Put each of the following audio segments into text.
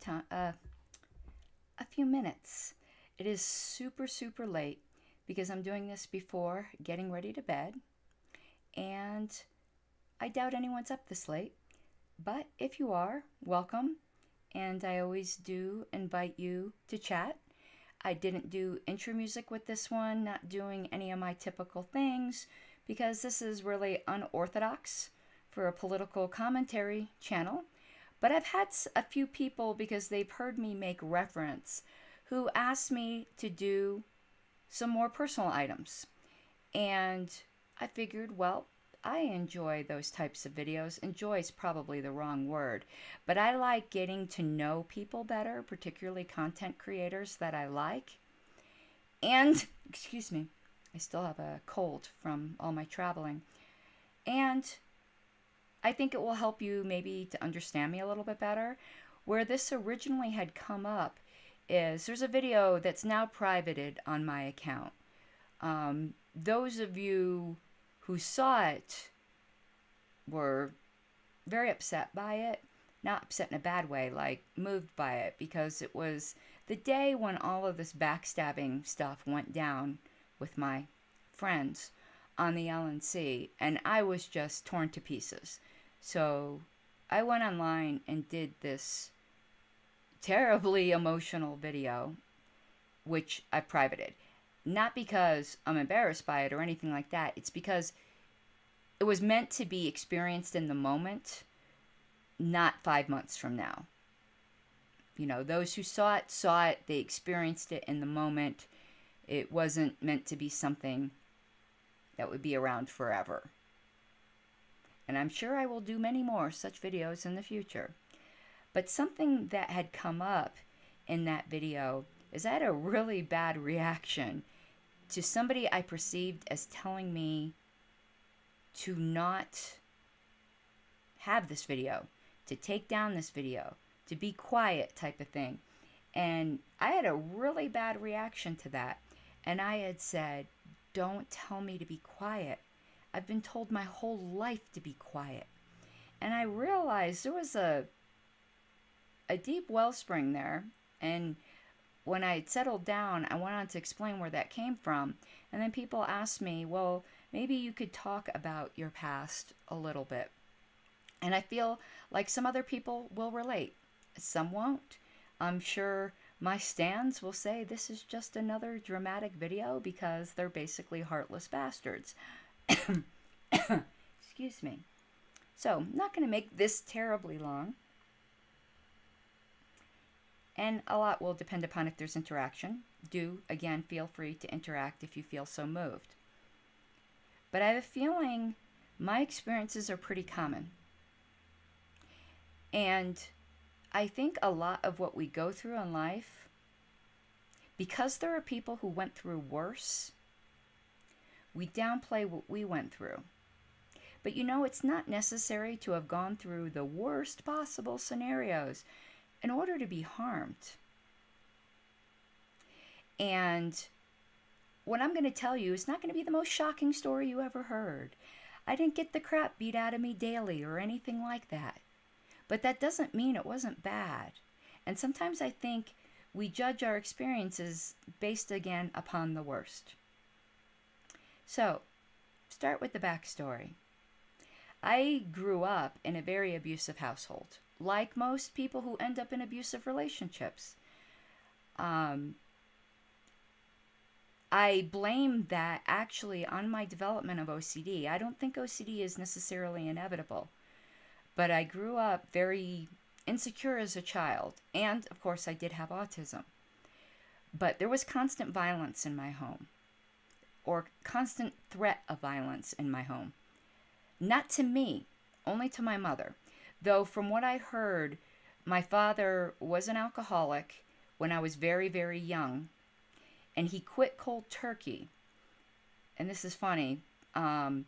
time, a few minutes. It is super, super late because I'm doing this before getting ready to bed, and I doubt anyone's up this late. But if you are, welcome, and I always do invite you to chat. I didn't do intro music with this one, not doing any of my typical things, because this is really unorthodox for a political commentary channel. But I've had a few people, because they've heard me make reference, who asked me to do some more personal items. And I figured, well, I enjoy those types of videos. Enjoy is probably the wrong word, but I like getting to know people better, particularly content creators that I like. And, excuse me, I still have a cold from all my traveling. And I think it will help you maybe to understand me a little bit better. Where this originally had come up is there's a video that's now privated on my account. Those of you who saw it were very upset by it. Not upset in a bad way, like moved by it, because it was the day when all of this backstabbing stuff went down with my friends on the LNC, and I was just torn to pieces. So I went online and did this terribly emotional video, which I privated. Not because I'm embarrassed by it or anything like that. It's because it was meant to be experienced in the moment, not 5 months from now. You know, those who saw it, they experienced it in the moment. It wasn't meant to be something that would be around forever. And I'm sure I will do many more such videos in the future. But something that had come up in that video is I had a really bad reaction to somebody I perceived as telling me to not have this video, to take down this video, to be quiet type of thing. And I had a really bad reaction to that. And I had said, don't tell me to be quiet. I've been told my whole life to be quiet. And I realized there was a deep wellspring there. And when I had settled down, I went on to explain where that came from. And then people asked me, well, maybe you could talk about your past a little bit. And I feel like some other people will relate. Some won't. I'm sure my stans will say this is just another dramatic video because they're basically heartless bastards. Excuse me. So, I'm not going to make this terribly long. And a lot will depend upon if there's interaction. Do, again, feel free to interact if you feel so moved. But I have a feeling my experiences are pretty common. And I think a lot of what we go through in life, because there are people who went through worse, we downplay what we went through. But you know, it's not necessary to have gone through the worst possible scenarios in order to be harmed. And what I'm going to tell you is not going to be the most shocking story you ever heard. I didn't get the crap beat out of me daily or anything like that. But that doesn't mean it wasn't bad. And sometimes I think we judge our experiences based again upon the worst. So, start with the backstory. I grew up in a very abusive household, like most people who end up in abusive relationships. I blame that actually on my development of OCD. I don't think OCD is necessarily inevitable, but I grew up very insecure as a child, and of course I did have autism. But there was constant violence in my home, or constant threat of violence in my home. Not to me, only to my mother. Though from what I heard, my father was an alcoholic when I was very, very young, and he quit cold turkey. And this is funny. Funny,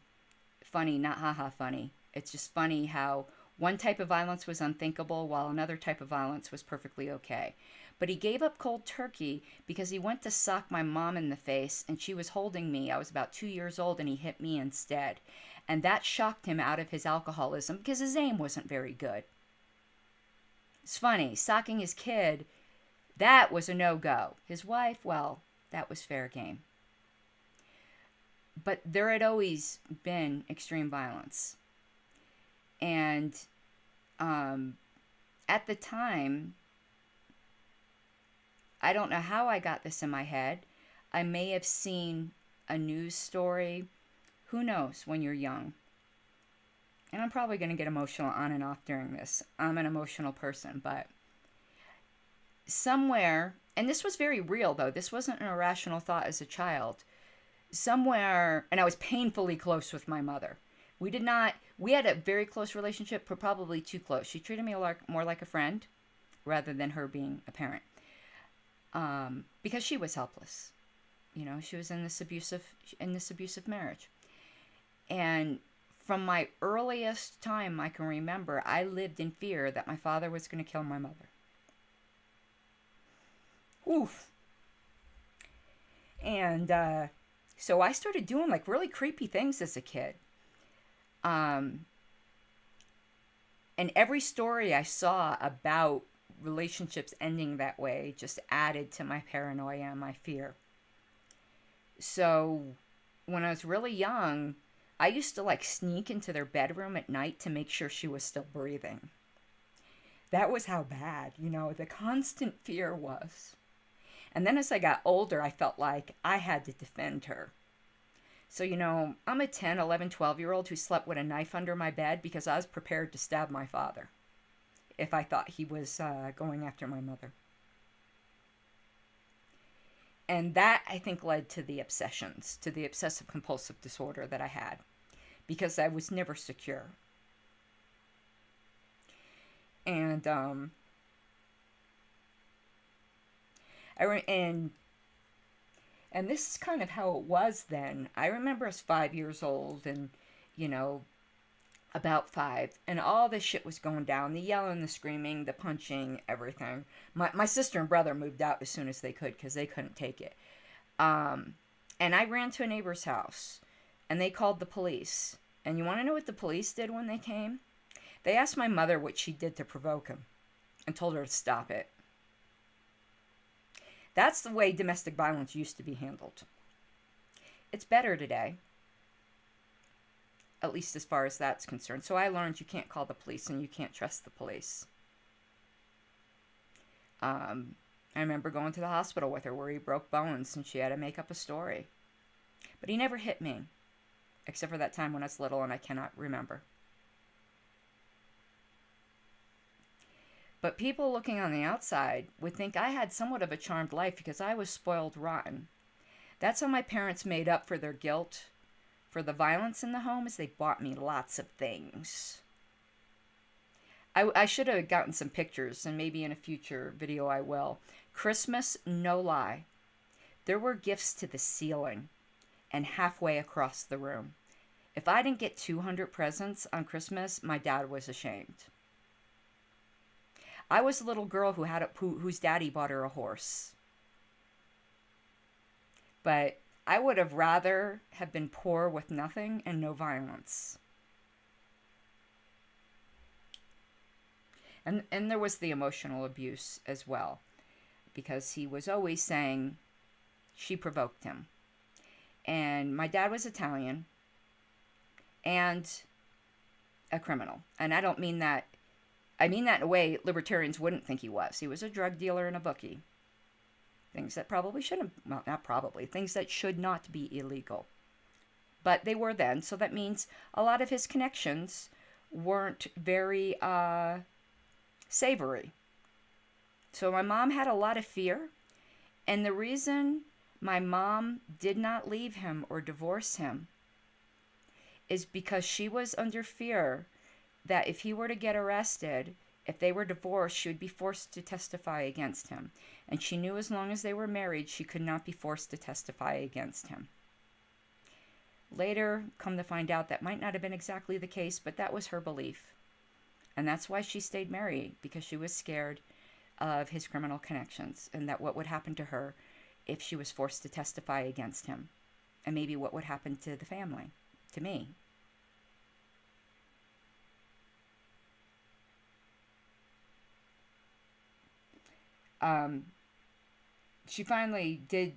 not haha funny. It's just funny how one type of violence was unthinkable while another type of violence was perfectly okay. But he gave up cold turkey because he went to sock my mom in the face, and she was holding me. I was about 2 years old, and he hit me instead. And that shocked him out of his alcoholism because his aim wasn't very good. It's funny, socking his kid, that was a no-go. His wife, well, that was fair game. But there had always been extreme violence. And at the time, I don't know how I got this in my head. I may have seen a news story. Who knows when you're young? And I'm probably going to get emotional on and off during this. I'm an emotional person, but somewhere, and this was very real though, this wasn't an irrational thought as a child. Somewhere, and I was painfully close with my mother. We had a very close relationship, but probably too close. She treated me more like a friend rather than her being a parent. Because she was helpless. You know, she was in this abusive marriage. And from my earliest time I can remember, I lived in fear that my father was going to kill my mother. Oof. And so I started doing like really creepy things as a kid. And every story I saw about relationships ending that way just added to my paranoia and my fear. So when I was really young, I used to like sneak into their bedroom at night to make sure she was still breathing. That was how bad, the constant fear was. And then as I got older, I felt like I had to defend her. So, I'm a 10, 11, 12-year-old who slept with a knife under my bed because I was prepared to stab my father if I thought he was going after my mother. And that, I think, led to the obsessions, to the obsessive-compulsive disorder that I had, because I was never secure. And, and this is kind of how it was then. I remember I was 5 years old and, about 5, and all this shit was going down. The yelling, the screaming, the punching, everything. My sister and brother moved out as soon as they could because they couldn't take it. And I ran to a neighbor's house, and they called the police. And you want to know what the police did when they came? They asked my mother what she did to provoke him and told her to stop it. That's the way domestic violence used to be handled. It's better today, at least as far as that's concerned. So I learned you can't call the police and you can't trust the police. I remember going to the hospital with her where he broke bones and she had to make up a story. But he never hit me, except for that time when I was little and I cannot remember. But people looking on the outside would think I had somewhat of a charmed life because I was spoiled rotten. That's how my parents made up for their guilt for the violence in the home, is they bought me lots of things. I should have gotten some pictures, and maybe in a future video I will. Christmas, no lie. There were gifts to the ceiling and halfway across the room. If I didn't get 200 presents on Christmas, my dad was ashamed. I was a little girl whose daddy bought her a horse. But I would have rather have been poor with nothing and no violence. And there was the emotional abuse as well, because he was always saying she provoked him. And my dad was Italian and a criminal. And I don't mean that. I mean that in a way libertarians wouldn't think he was. He was a drug dealer and a bookie. Things that probably shouldn't, well, not probably, things that should not be illegal. But they were then, so that means a lot of his connections weren't very savory. So my mom had a lot of fear, and the reason my mom did not leave him or divorce him is because she was under fear that if he were to get arrested, if they were divorced, she would be forced to testify against him. And she knew as long as they were married, she could not be forced to testify against him. Later, come to find out, that might not have been exactly the case, but that was her belief. And that's why she stayed married, because she was scared of his criminal connections and that what would happen to her if she was forced to testify against him. And maybe what would happen to the family, to me. Um, she finally did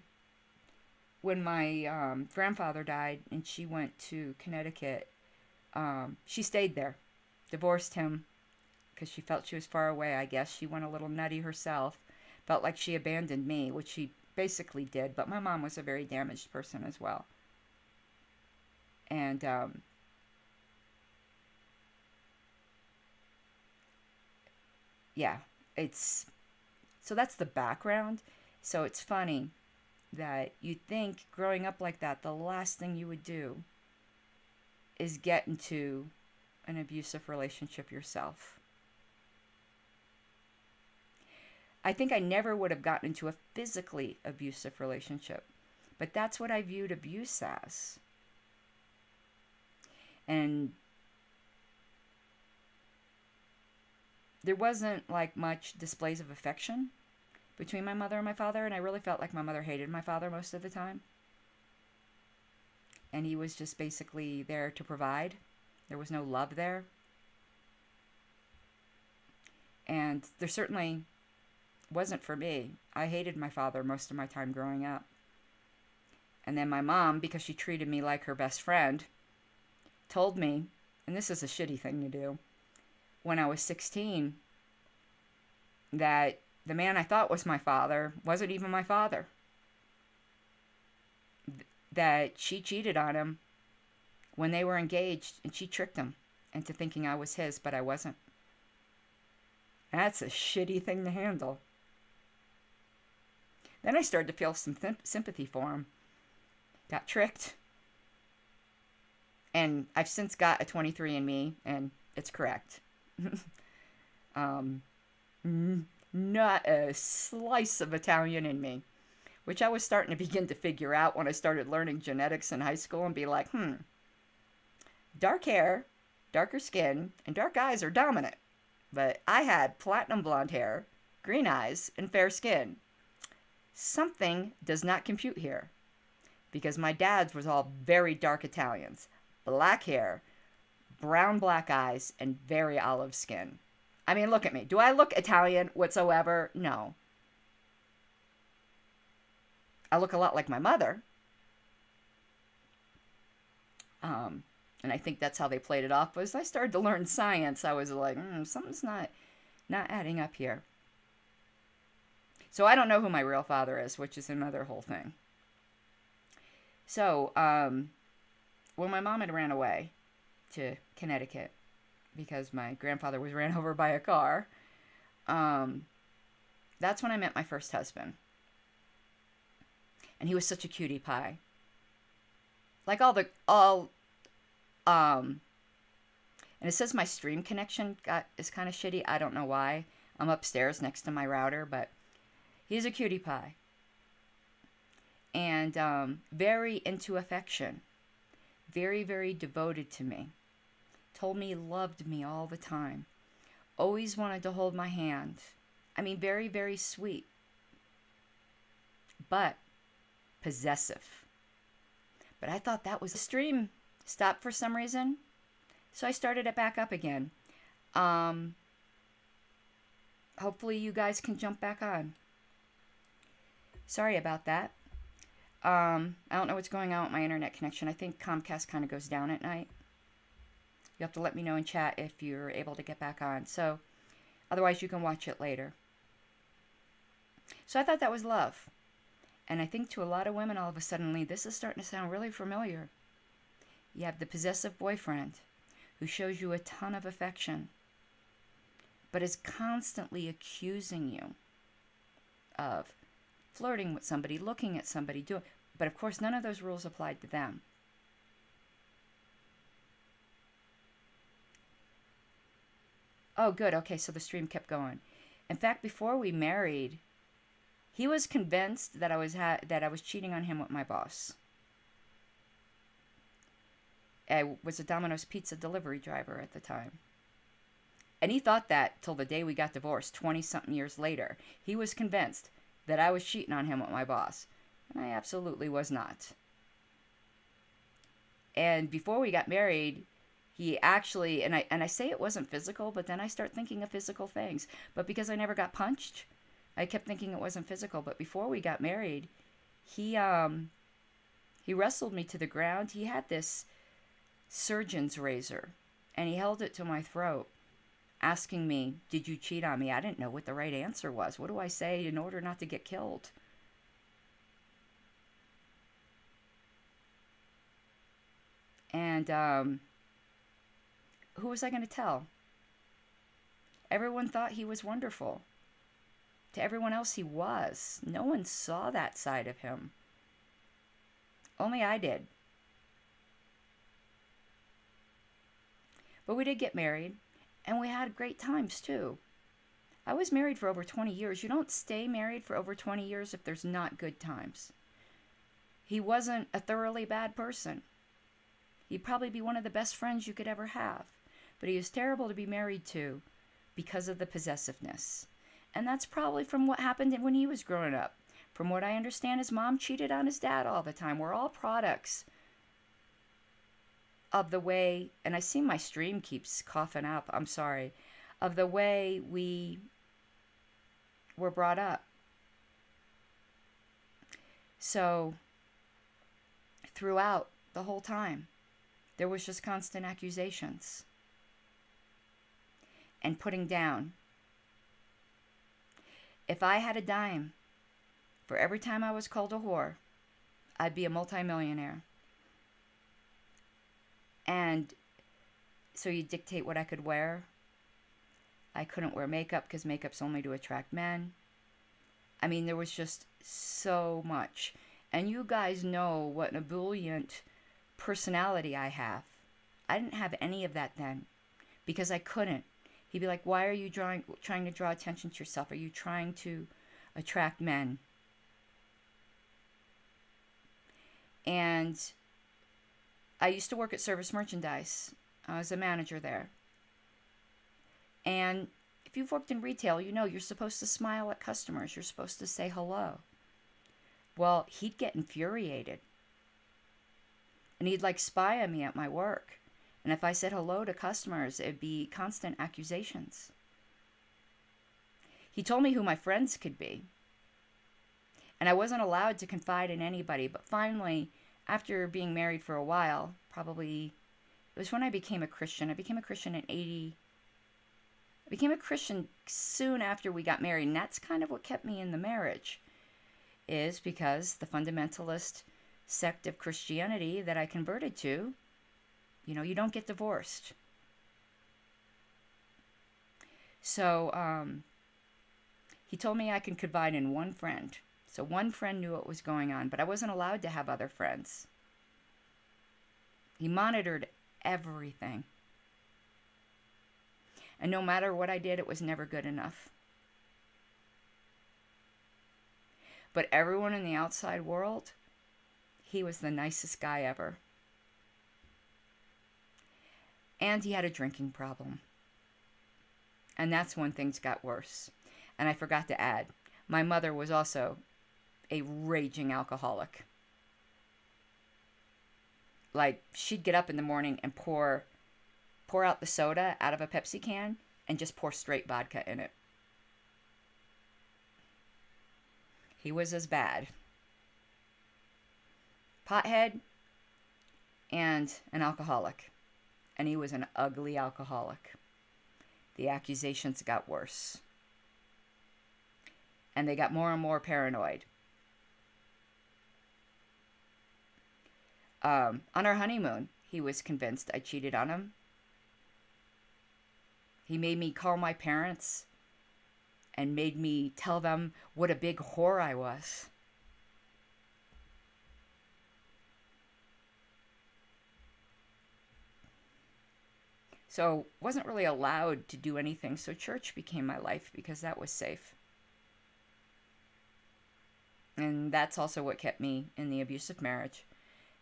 when my grandfather died and she went to Connecticut. She stayed there, divorced him because she felt she was far away, I guess. She went a little nutty herself, felt like she abandoned me, which she basically did, but my mom was a very damaged person as well. And yeah, it's so that's the background. So it's funny that you think growing up like that, the last thing you would do is get into an abusive relationship yourself. I think I never would have gotten into a physically abusive relationship, but that's what I viewed abuse as. And there wasn't like much displays of affection between my mother and my father, and I really felt like my mother hated my father most of the time. And he was just basically there to provide. There was no love there. And there certainly wasn't for me. I hated my father most of my time growing up. And then my mom, because she treated me like her best friend, told me, and this is a shitty thing to do, when I was 16, that the man I thought was my father wasn't even my father. That she cheated on him when they were engaged, and she tricked him into thinking I was his, but I wasn't. That's a shitty thing to handle. Then I started to feel some sympathy for him. Got tricked. And I've since got a 23andMe, and it's correct. Not a slice of Italian in me, which I was starting to begin to figure out when I started learning genetics in high school and be like, dark hair, darker skin, and dark eyes are dominant. But I had platinum blonde hair, green eyes, and fair skin. Something does not compute here, because my dad's was all very dark Italians, black hair, brown black eyes, and very olive skin. I mean, look at me. Do I look Italian whatsoever? No. I look a lot like my mother. And I think that's how they played it off. But as I started to learn science, I was like, something's not adding up here. So I don't know who my real father is, which is another whole thing. So when my mom had ran away to Connecticut because my grandfather was ran over by a car, that's when I met my first husband. And he was such a cutie pie. Like and it says my stream connection is kind of shitty. I don't know why. I'm upstairs next to my router, but he's a cutie pie. And very into affection. Very, very devoted to me. Told me he loved me all the time. Always wanted to hold my hand. I mean, very, very sweet. But possessive. But I thought that was a stream. Stopped for some reason. So I started it back up again. Hopefully you guys can jump back on. Sorry about that. I don't know what's going on with my internet connection. I think Comcast kind of goes down at night. You have to let me know in chat if you're able to get back on. So, otherwise you can watch it later. So I thought that was love. And I think to a lot of women, all of a sudden, this is starting to sound really familiar. You have the possessive boyfriend who shows you a ton of affection, but is constantly accusing you of flirting with somebody, looking at somebody, but of course none of those rules applied to them. Oh, good. Okay, so the stream kept going. In fact, before we married, he was convinced that I was cheating on him with my boss. I was a Domino's pizza delivery driver at the time. And he thought that till the day we got divorced, 20-something years later. He was convinced that I was cheating on him with my boss. And I absolutely was not. And before we got married, he actually, and I say it wasn't physical, but then I start thinking of physical things. But because I never got punched, I kept thinking it wasn't physical, but before we got married, he he wrestled me to the ground. He had this surgeon's razor, and he held it to my throat, asking me, "Did you cheat on me?" I didn't know what the right answer was. What do I say in order not to get killed? And who was I going to tell? Everyone thought he was wonderful. To everyone else, he was. No one saw that side of him. Only I did. But we did get married, and we had great times too. I was married for over 20 years. You don't stay married for over 20 years if there's not good times. He wasn't a thoroughly bad person. He'd probably be one of the best friends you could ever have. But he was terrible to be married to because of the possessiveness. And that's probably from what happened when he was growing up. From what I understand, his mom cheated on his dad all the time. We're all products of the way, and I see my stream keeps coughing up, I'm sorry, of the way we were brought up. So, throughout the whole time, there was just constant accusations and putting down. If I had a dime for every time I was called a whore, I'd be a multimillionaire. And so you dictate what I could wear. I couldn't wear makeup because makeup's only to attract men. I mean, there was just so much. And you guys know what an ebullient personality I have. I didn't have any of that then because I couldn't. He'd be like, "Why are you trying to draw attention to yourself? Are you trying to attract men?" And I used to work at Service Merchandise. I was a manager there. And if you've worked in retail, you know you're supposed to smile at customers. You're supposed to say hello. Well, he'd get infuriated. And he'd like spy on me at my work. And if I said hello to customers, it'd be constant accusations. He told me who my friends could be. And I wasn't allowed to confide in anybody. But finally, after being married for a while, probably, it was when I became a Christian. I became a Christian in 80. I became a Christian soon after we got married. And that's kind of what kept me in the marriage. Is because the fundamentalist sect of Christianity that I converted to, you know, you don't get divorced. So he told me I could confide in one friend. So one friend knew what was going on, but I wasn't allowed to have other friends. He monitored everything. And no matter what I did, it was never good enough. But everyone in the outside world, he was the nicest guy ever. And he had a drinking problem. And that's when things got worse. And I forgot to add, my mother was also a raging alcoholic. Like, she'd get up in the morning and pour out the soda out of a Pepsi can and just pour straight vodka in it. He was as bad. Pothead and an alcoholic. And he was an ugly alcoholic. The accusations got worse. And they got more and more paranoid. On our honeymoon, he was convinced I cheated on him. He made me call my parents and made me tell them what a big whore I was. So wasn't really allowed to do anything, so church became my life because that was safe. And that's also what kept me in the abusive marriage.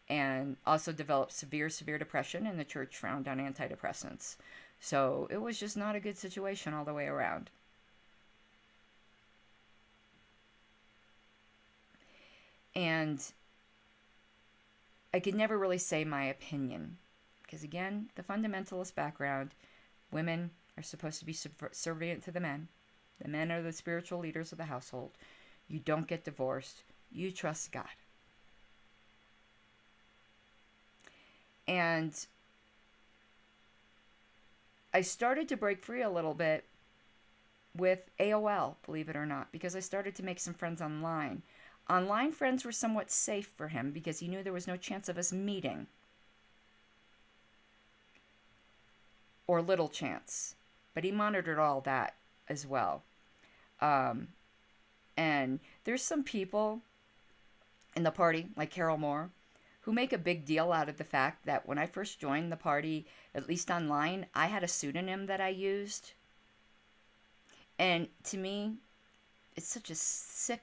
And also developed severe depression, and the church frowned on antidepressants. So it was just not a good situation all the way around. And I could never really say my opinion. Because again, the fundamentalist background, women are supposed to be subservient to the men. The men are the spiritual leaders of the household. You don't get divorced. You trust God. And I started to break free a little bit with AOL, believe it or not, because I started to make some friends online. Online friends were somewhat safe for him because he knew there was no chance of us meeting. Or little chance. But he monitored all that as well. And there's some people in the party, like Carol Moore, who make a big deal out of the fact that when I first joined the party, at least online, I had a pseudonym that I used. And to me, it's such a sick...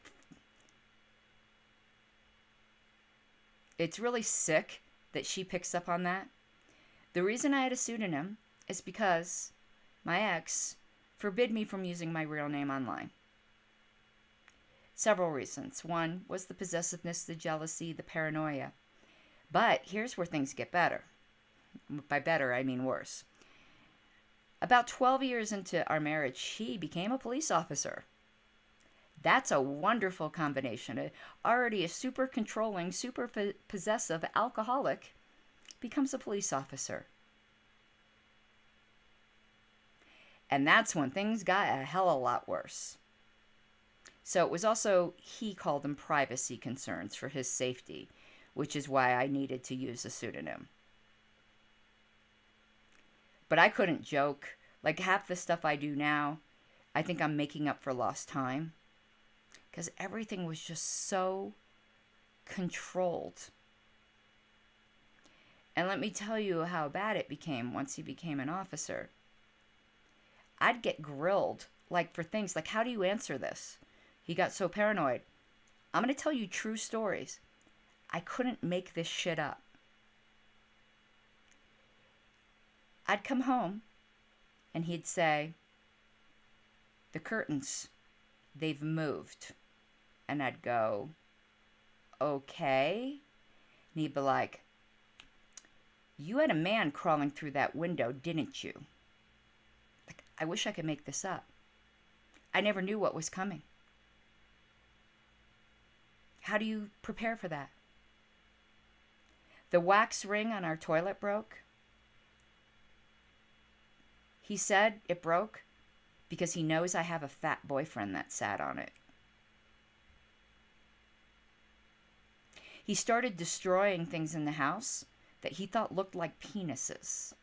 It's really sick that she picks up on that. The reason I had a pseudonym is because my ex forbid me from using my real name online. Several reasons. One was the possessiveness, the jealousy, the paranoia. But here's where things get better. By better, I mean worse. About 12 years into our marriage, he became a police officer. That's a wonderful combination. Already a super controlling, super possessive alcoholic becomes a police officer. And that's when things got a hell of a lot worse. So it was also, he called them privacy concerns for his safety, which is why I needed to use a pseudonym. But I couldn't joke. Like half the stuff I do now, I think I'm making up for lost time. Because everything was just so controlled. And let me tell you how bad it became once he became an officer. I'd get grilled, like for things like, how do you answer this? He got so paranoid. I'm going to tell you true stories. I couldn't make this shit up. I'd come home and he'd say, the curtains, they've moved. And I'd go, okay. And he'd be like, you had a man crawling through that window, didn't you? Like, I wish I could make this up. I never knew what was coming. How do you prepare for that? The wax ring on our toilet broke. He said it broke because he knows I have a fat boyfriend that sat on it. He started destroying things in the house that he thought looked like penises.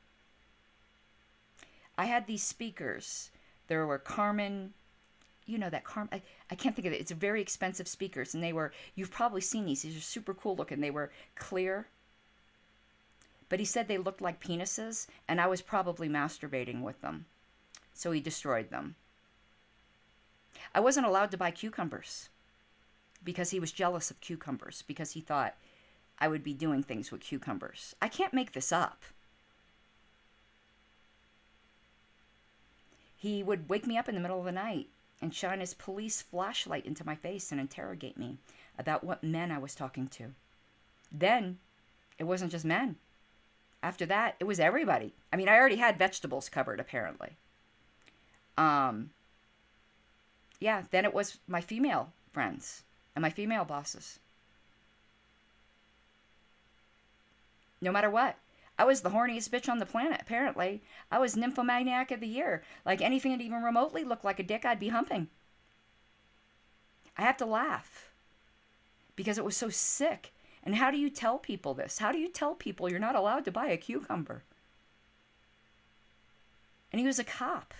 I had these speakers. There were Carmen, you know that Carmen, I can't think of it. It's very expensive speakers, and they were, you've probably seen these. These are super cool looking. They were clear. But he said they looked like penises, and I was probably masturbating with them. So he destroyed them. I wasn't allowed to buy cucumbers because he was jealous of cucumbers, because he thought I would be doing things with cucumbers. I can't make this up. He would wake me up in the middle of the night and shine his police flashlight into my face and interrogate me about what men I was talking to. Then, it wasn't just men. After that, it was everybody. I mean, I already had vegetables covered, apparently. Yeah, then it was my female friends and my female bosses. No matter what. I was the horniest bitch on the planet, apparently. I was nymphomaniac of the year. Like anything that even remotely looked like a dick, I'd be humping. I have to laugh because it was so sick. And how do you tell people this? How do you tell people you're not allowed to buy a cucumber? And he was a cop.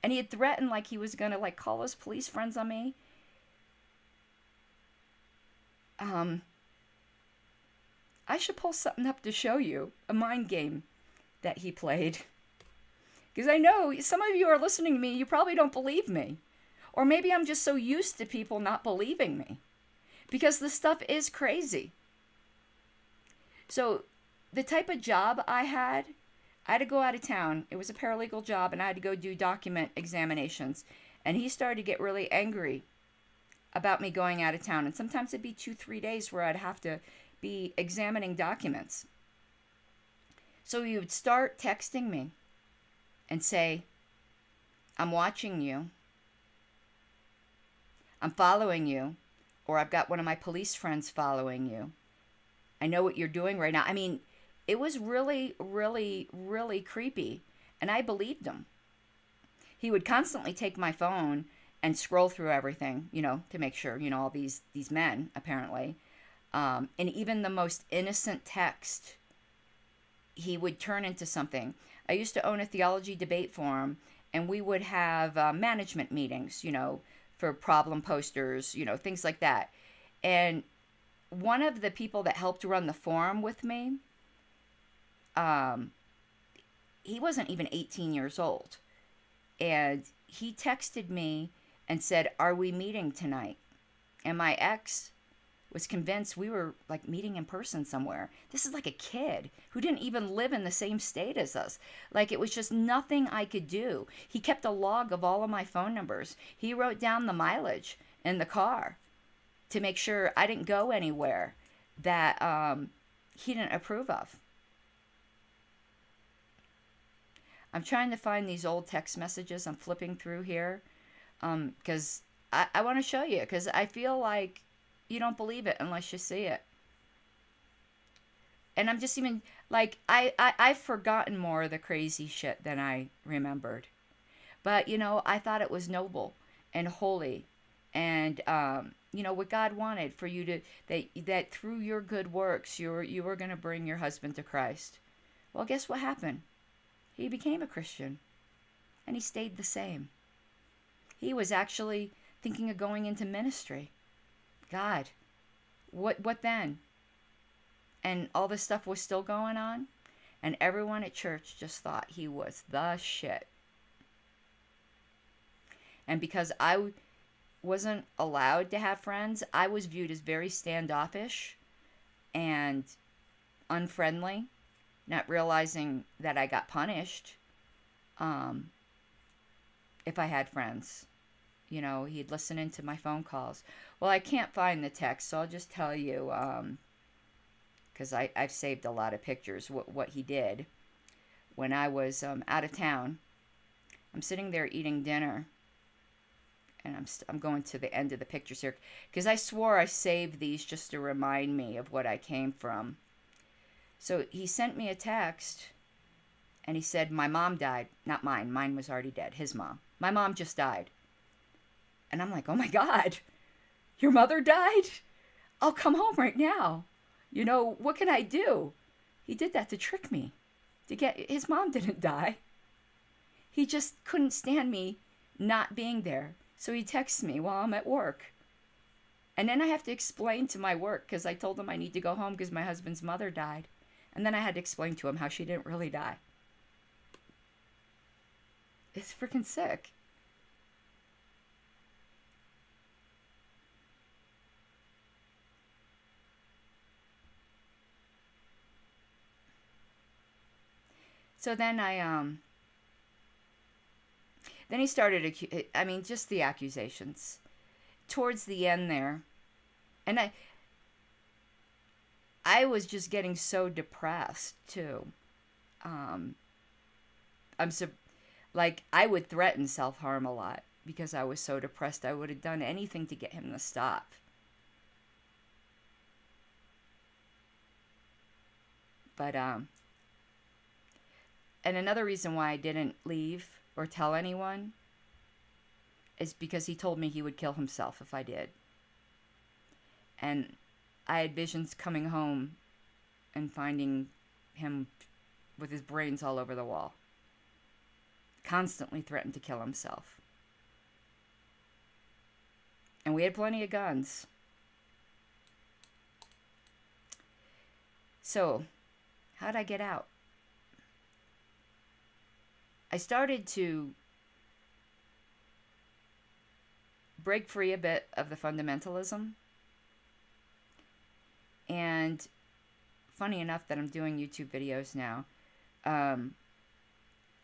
And he had threatened like he was going to like call his police friends on me. I should pull something up to show you. A mind game that he played. Because I know some of you are listening to me, you probably don't believe me. Or maybe I'm just so used to people not believing me. Because the stuff is crazy. So the type of job I had to go out of town. It was a paralegal job, and I had to go do document examinations. And he started to get really angry about me going out of town. And sometimes it'd be 2-3 days where I'd have to be examining documents. So he would start texting me and say, I'm watching you. I'm following you. Or I've got one of my police friends following you. I know what you're doing right now. I mean, it was really, really, really creepy. And I believed him. He would constantly take my phone and scroll through everything, to make sure, all these men, apparently. And even the most innocent text, he would turn into something. I used to own a theology debate forum, and we would have management meetings, for problem posters, things like that. And one of the people that helped run the forum with me, um, he wasn't even 18 years old. And he texted me and said, "Are we meeting tonight?" And my ex was convinced we were like meeting in person somewhere. This is like a kid who didn't even live in the same state as us. Like, it was just nothing I could do. He kept a log of all of my phone numbers. He wrote down the mileage in the car to make sure I didn't go anywhere that he didn't approve of. I'm trying to find these old text messages. I'm flipping through here because I want to show you, because I feel like you don't believe it unless you see it. And I'm just even like, I've forgotten more of the crazy shit than I remembered. But, I thought it was noble and holy. And, what God wanted for you to, that through your good works, you were going to bring your husband to Christ. Well, guess what happened? He became a Christian. And he stayed the same. He was actually thinking of going into ministry. God, what then? And all this stuff was still going on, and everyone at church just thought he was the shit. And because I wasn't allowed to have friends, I was viewed as very standoffish and unfriendly, not realizing that I got punished if I had friends. He'd listen into my phone calls. Well, I can't find the text, so I'll just tell you, because I've saved a lot of pictures, what he did when I was out of town. I'm sitting there eating dinner, and I'm going to the end of the pictures here, because I swore I saved these just to remind me of what I came from. So he sent me a text, and he said, "My mom died." Not mine. Mine was already dead. His mom. "My mom just died." And I'm like, "Oh my God, your mother died? I'll come home right now. What can I do?" He did that to trick me. His mom didn't die. He just couldn't stand me not being there. So he texts me while I'm at work. And then I have to explain to my work, because I told him I need to go home because my husband's mother died. And then I had to explain to him how she didn't really die. It's freaking sick. So then then he started, just the accusations towards the end there. And I was just getting so depressed too. I would threaten self-harm a lot because I was so depressed. I would have done anything to get him to stop. But and another reason why I didn't leave or tell anyone is because he told me he would kill himself if I did. And I had visions coming home and finding him with his brains all over the wall. Constantly threatened to kill himself. And we had plenty of guns. So, how'd I get out? I started to break free a bit of the fundamentalism. And funny enough that I'm doing YouTube videos now,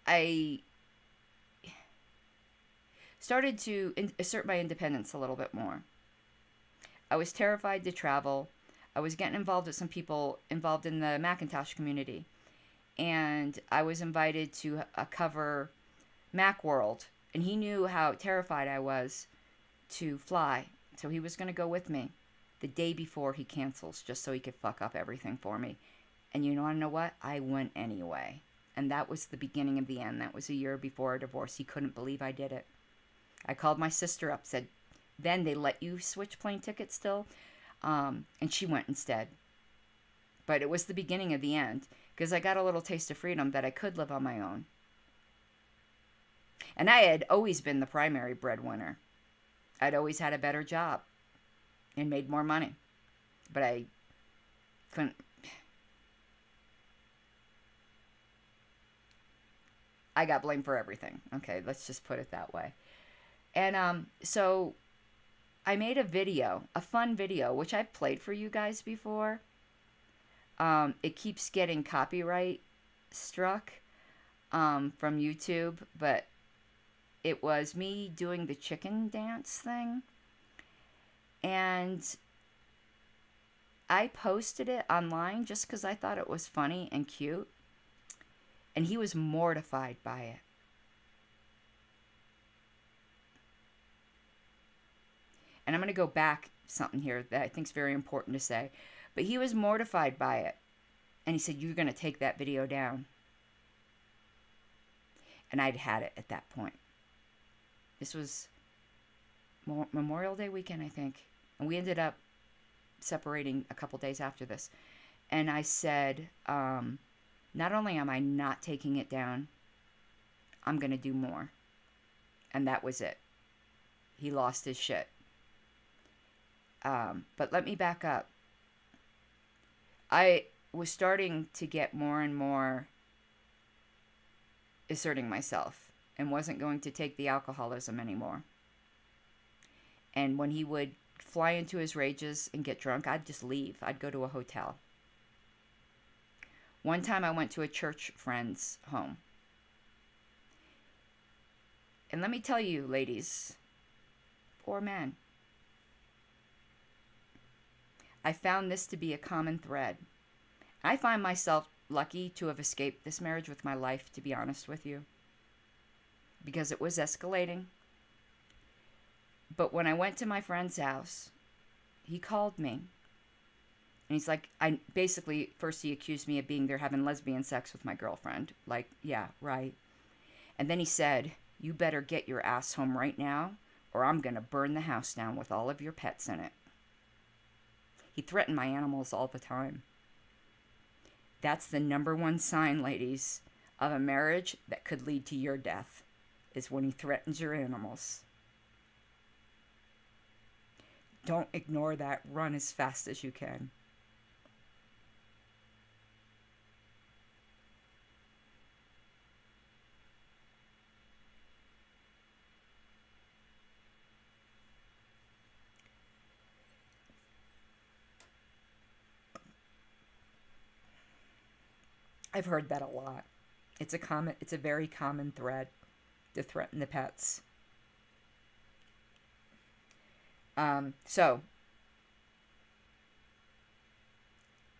I started to assert my independence a little bit more. I was terrified to travel. I was getting involved with some people involved in the Macintosh community. And I was invited to cover Macworld And he knew how terrified I was to fly. So he was going to go with me the day before he cancels, just so he could fuck up everything for me. And you want to know what? I went anyway. And that was the beginning of the end. That was a year before our divorce. He couldn't believe I did it. I called my sister up, said, then they let you switch plane tickets still? And she went instead. But it was the beginning of the end, because I got a little taste of freedom that I could live on my own. And I had always been the primary breadwinner. I'd always had a better job and made more money. But I couldn't. I got blamed for everything. Okay, let's just put it that way. And so I made a video, a fun video, which I've played for you guys before. It keeps getting copyright struck from YouTube, but it was me doing the chicken dance thing. And I posted it online just because I thought it was funny and cute. And he was mortified by it. And I'm going to go back something here that I think is very important to say. But he was mortified by it. And he said, you're going to take that video down. And I'd had it at that point. This was Memorial Day weekend, I think. And we ended up separating a couple days after this. And I said, not only am I not taking it down, I'm going to do more. And that was it. He lost his shit. But let me back up. I was starting to get more and more asserting myself and wasn't going to take the alcoholism anymore. And when he would fly into his rages and get drunk, I'd just leave. I'd go to a hotel. One time I went to a church friend's home. And let me tell you, ladies, or men, I found this to be a common thread. I find myself lucky to have escaped this marriage with my life, to be honest with you, because it was escalating. But when I went to my friend's house, he called me. And he's like, first he accused me of being there having lesbian sex with my girlfriend. Like, yeah, right. And then he said, you better get your ass home right now, or I'm going to burn the house down with all of your pets in it. He threatened my animals all the time. That's the number one sign, ladies, of a marriage that could lead to your death, is when he threatens your animals. Don't ignore that. Run as fast as you can. I've heard that a lot. It's a very common thread to threaten the pets. And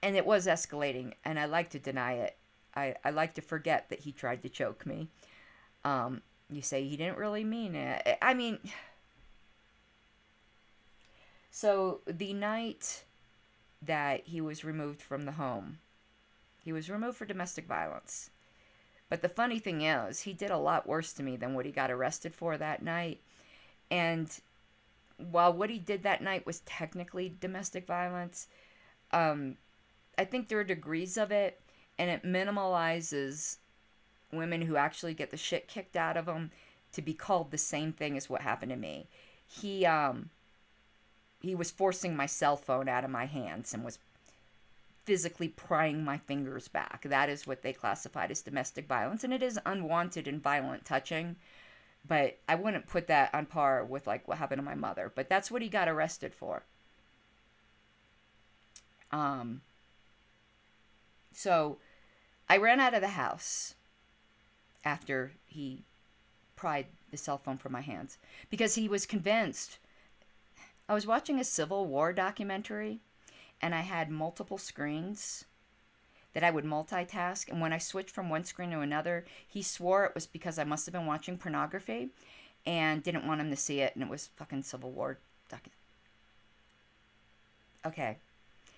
it was escalating, and I like to deny it. I like to forget that he tried to choke me. You say he didn't really mean it. I mean, so the night that he was removed from the home, he was removed for domestic violence. But the funny thing is, he did a lot worse to me than what he got arrested for that night. And while what he did that night was technically domestic violence, I think there are degrees of it, and it minimalizes women who actually get the shit kicked out of them to be called the same thing as what happened to me. He was forcing my cell phone out of my hands and was physically prying my fingers back. That is what they classified as domestic violence, and it is unwanted and violent touching, but I wouldn't put that on par with like what happened to my mother. But that's what he got arrested for. So I ran out of the house after he pried the cell phone from my hands because he was convinced. I was watching a Civil War documentary, and I had multiple screens that I would multitask. And when I switched from one screen to another, he swore it was because I must have been watching pornography. and didn't want him to see it, and it was fucking Civil War. Okay.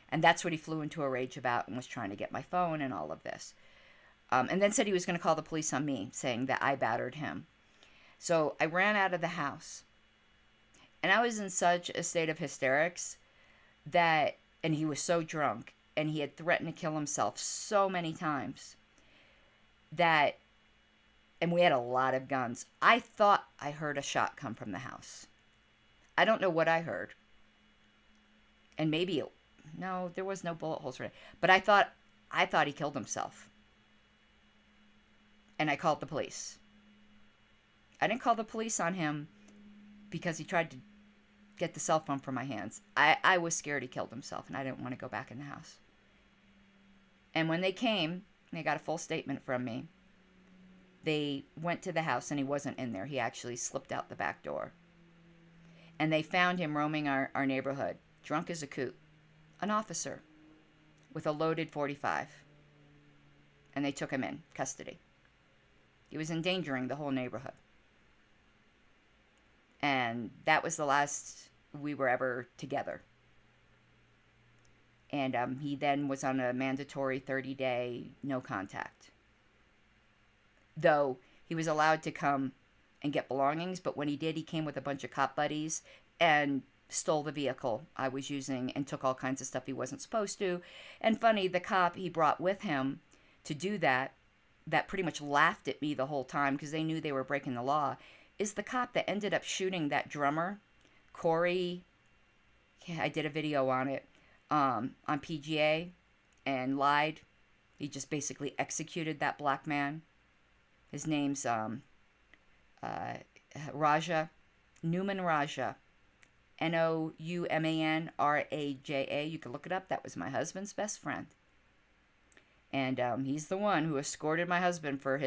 And that's what he flew into a rage about and was trying to get my phone and all of this. And then said he was going to call the police on me, saying that I battered him. So I ran out of the house. And I was in such a state of hysterics that, and he was so drunk, and he had threatened to kill himself so many times that, and we had a lot of guns. I thought I heard a shot come from the house. I don't know what I heard. And maybe it, no, there was no bullet holes for it. But I thought he killed himself. And I called the police. I didn't call the police on him because he tried to get the cell phone from my hands. I was scared he killed himself, and I didn't want to go back in the house. And when they came, they got a full statement from me. They went to the house, and he wasn't in there. He actually slipped out the back door. And they found him roaming our neighborhood, drunk as a coot. An officer with a loaded .45. And they took him in custody. He was endangering the whole neighborhood. And that was the last we were ever together. And he then was on a mandatory 30-day no contact. Though he was allowed to come and get belongings, but when he did, he came with a bunch of cop buddies and stole the vehicle I was using and took all kinds of stuff he wasn't supposed to. And funny, the cop he brought with him to do that pretty much laughed at me the whole time because they knew they were breaking the law, is the cop that ended up shooting that drummer, Corey. I did a video on it on PGA and lied. He just basically executed that black man. His name's Raja, Newman Raja, Noumanraja. You can look it up. That was my husband's best friend. And he's the one who escorted my husband for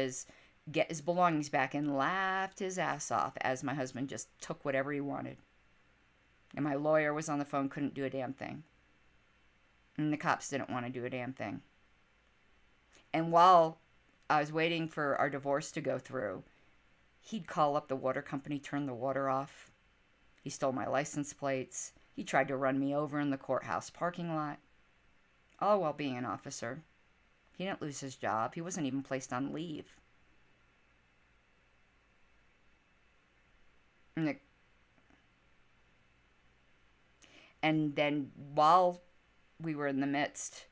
get his belongings back and laughed his ass off as my husband just took whatever he wanted. And my lawyer was on the phone, couldn't do a damn thing. And the cops didn't want to do a damn thing. And while I was waiting for our divorce to go through, he'd call up the water company, turn the water off. He stole my license plates. He tried to run me over in the courthouse parking lot. All while being an officer. He didn't lose his job. He wasn't even placed on leave. And then while we were in the midst,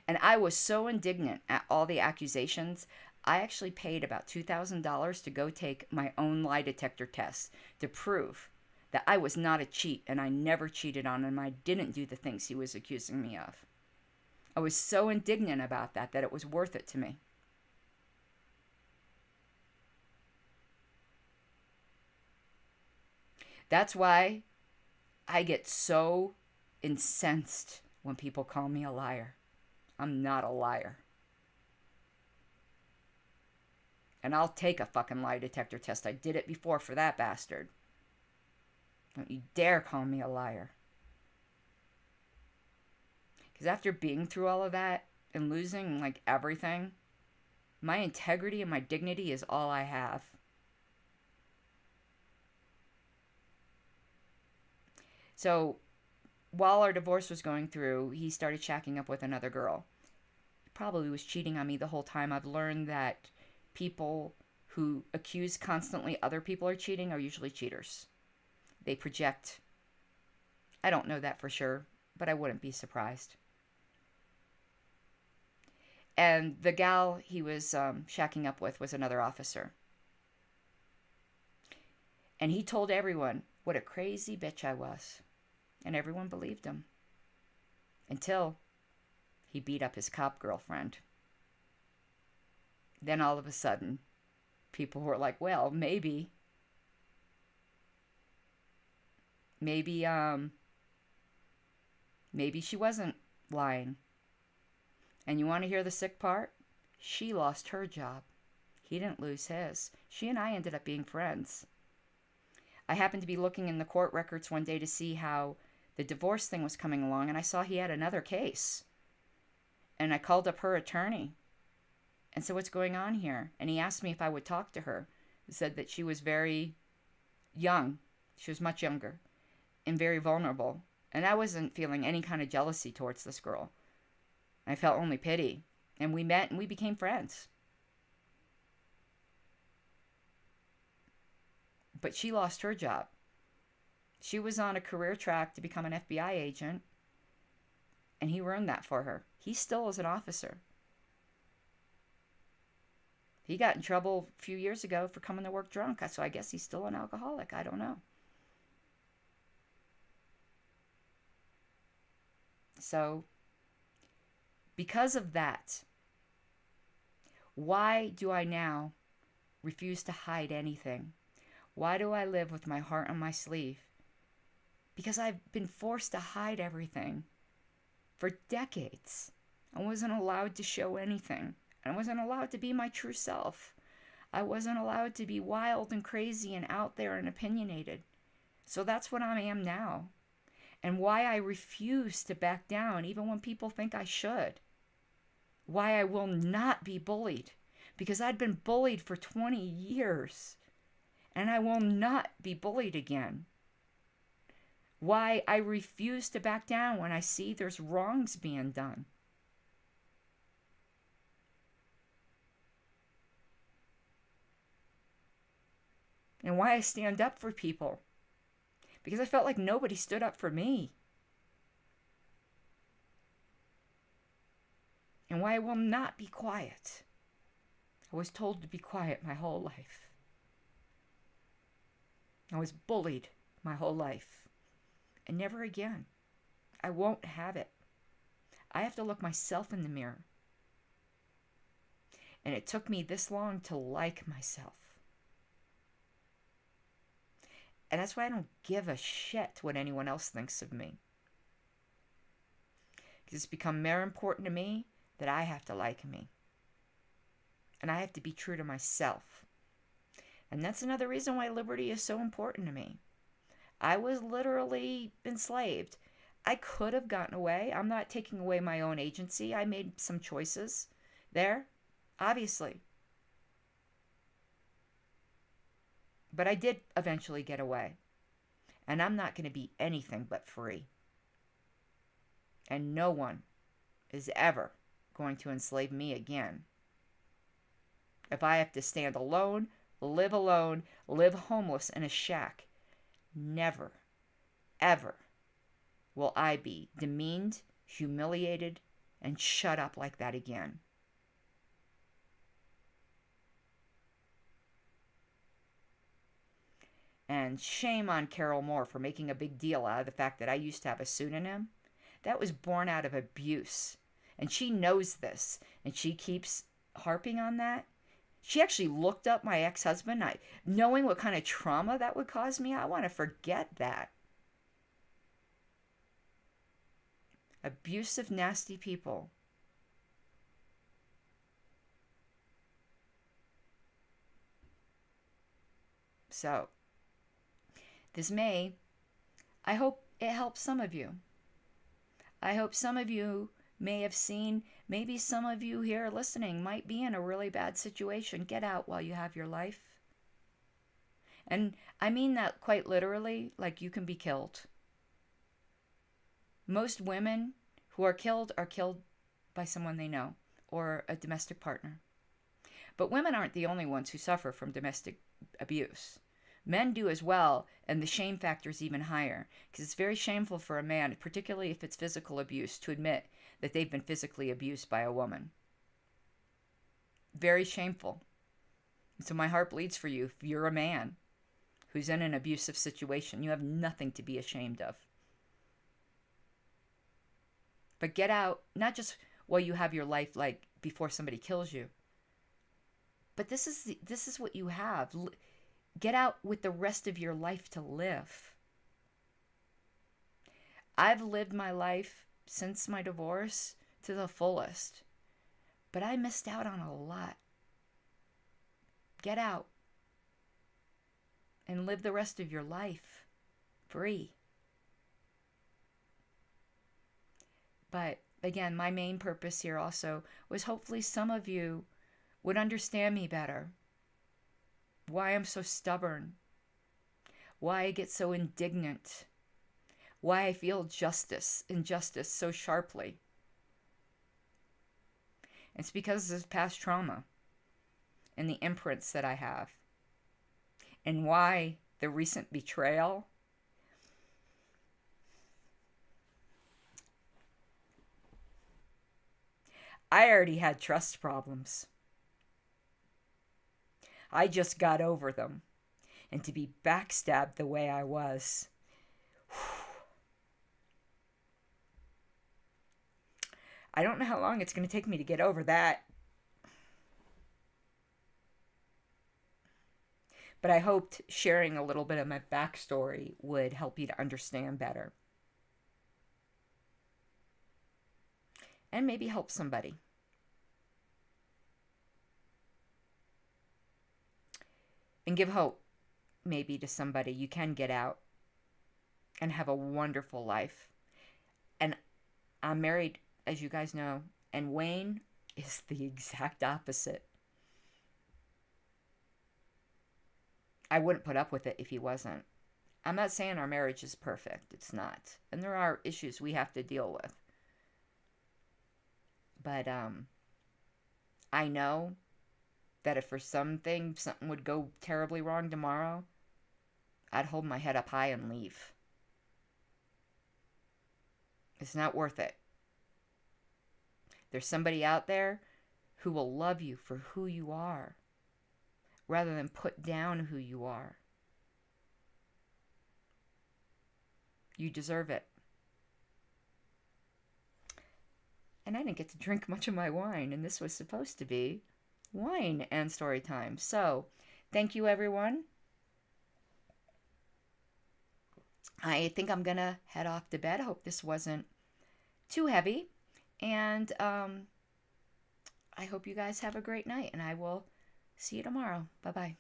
and I was so indignant at all the accusations, I actually paid about $2,000 to go take my own lie detector test to prove that I was not a cheat and I never cheated on him. I didn't do the things he was accusing me of. I was so indignant about that it was worth it to me. That's why I get so incensed when people call me a liar. I'm not a liar. And I'll take a fucking lie detector test. I did it before for that bastard. Don't you dare call me a liar. Because after being through all of that and losing like everything, my integrity and my dignity is all I have. So while our divorce was going through, he started shacking up with another girl. He probably was cheating on me the whole time. I've learned that people who accuse constantly other people are cheating are usually cheaters. They project. I don't know that for sure, but I wouldn't be surprised. And the gal he was shacking up with was another officer. And he told everyone what a crazy bitch I was. And everyone believed him. Until he beat up his cop girlfriend. Then all of a sudden, people were like, well, maybe she wasn't lying. And you want to hear the sick part? She lost her job. He didn't lose his. She and I ended up being friends. I happened to be looking in the court records one day to see how the divorce thing was coming along, and I saw he had another case. And I called up her attorney and said, what's going on here? And he asked me if I would talk to her. He said that she was very young. She was much younger and very vulnerable. And I wasn't feeling any kind of jealousy towards this girl. I felt only pity. And we met and we became friends. But she lost her job. She was on a career track to become an FBI agent, and he ruined that for her. He still is an officer. He got in trouble a few years ago for coming to work drunk, so I guess he's still an alcoholic. I don't know. So, because of that, why do I now refuse to hide anything? Why do I live with my heart on my sleeve? Because I've been forced to hide everything for decades. I wasn't allowed to show anything. I wasn't allowed to be my true self. I wasn't allowed to be wild and crazy and out there and opinionated. So that's what I am now. And why I refuse to back down even when people think I should. Why I will not be bullied. Because I'd been bullied for 20 years. And I will not be bullied again. Why I refuse to back down when I see there's wrongs being done. And why I stand up for people. Because I felt like nobody stood up for me. And why I will not be quiet. I was told to be quiet my whole life. I was bullied my whole life. And never again. I won't have it. I have to look myself in the mirror. And it took me this long to like myself. And that's why I don't give a shit what anyone else thinks of me. Because it's become more important to me that I have to like me. And I have to be true to myself. And that's another reason why liberty is so important to me. I was literally enslaved. I could have gotten away. I'm not taking away my own agency. I made some choices there, obviously. But I did eventually get away. And I'm not going to be anything but free. And no one is ever going to enslave me again. If I have to stand alone, live homeless in a shack, never, ever will I be demeaned, humiliated, and shut up like that again. And shame on Carol Moore for making a big deal out of the fact that I used to have a pseudonym. That was born out of abuse. And she knows this. And she keeps harping on that. She actually looked up my ex-husband. Knowing what kind of trauma that would cause me, I want to forget that. Abusive, nasty people. So, this May, I hope it helps some of you. I hope some of you may have seen, maybe some of you here listening might be in a really bad situation. Get out while you have your life. And I mean that quite literally, like you can be killed. Most women who are killed by someone they know or a domestic partner. But women aren't the only ones who suffer from domestic abuse. Men do as well, and the shame factor is even higher, because it's very shameful for a man, particularly if it's physical abuse, to admit that they've been physically abused by a woman. Very shameful. So my heart bleeds for you if you're a man who's in an abusive situation. You have nothing to be ashamed of. But get out, not just while you have your life, like before somebody kills you, but this is what you have. Get out with the rest of your life to live. I've lived my life since my divorce to the fullest, but I missed out on a lot. Get out and live the rest of your life free. But again, my main purpose here also was hopefully some of you would understand me better. Why I'm so stubborn. why I get so indignant, why I feel injustice so sharply. It's because of past trauma and the imprints that I have, and why the recent betrayal. I already had trust problems. I just got over them. And to be backstabbed the way I was, I don't know how long it's going to take me to get over that. But I hoped sharing a little bit of my backstory would help you to understand better. And maybe help somebody. And give hope, maybe, to somebody. You can get out and have a wonderful life. And I'm married, as you guys know, and Wayne is the exact opposite. I wouldn't put up with it if he wasn't. I'm not saying our marriage is perfect. It's not. And there are issues we have to deal with. But I know that if for something would go terribly wrong tomorrow, I'd hold my head up high and leave. It's not worth it. There's somebody out there who will love you for who you are, rather than put down who you are. You deserve it. And I didn't get to drink much of my wine, and this was supposed to be wine and story time. So, thank you, everyone. I think I'm going to head off to bed. I hope this wasn't too heavy. And I hope you guys have a great night, and I will see you tomorrow. Bye-bye.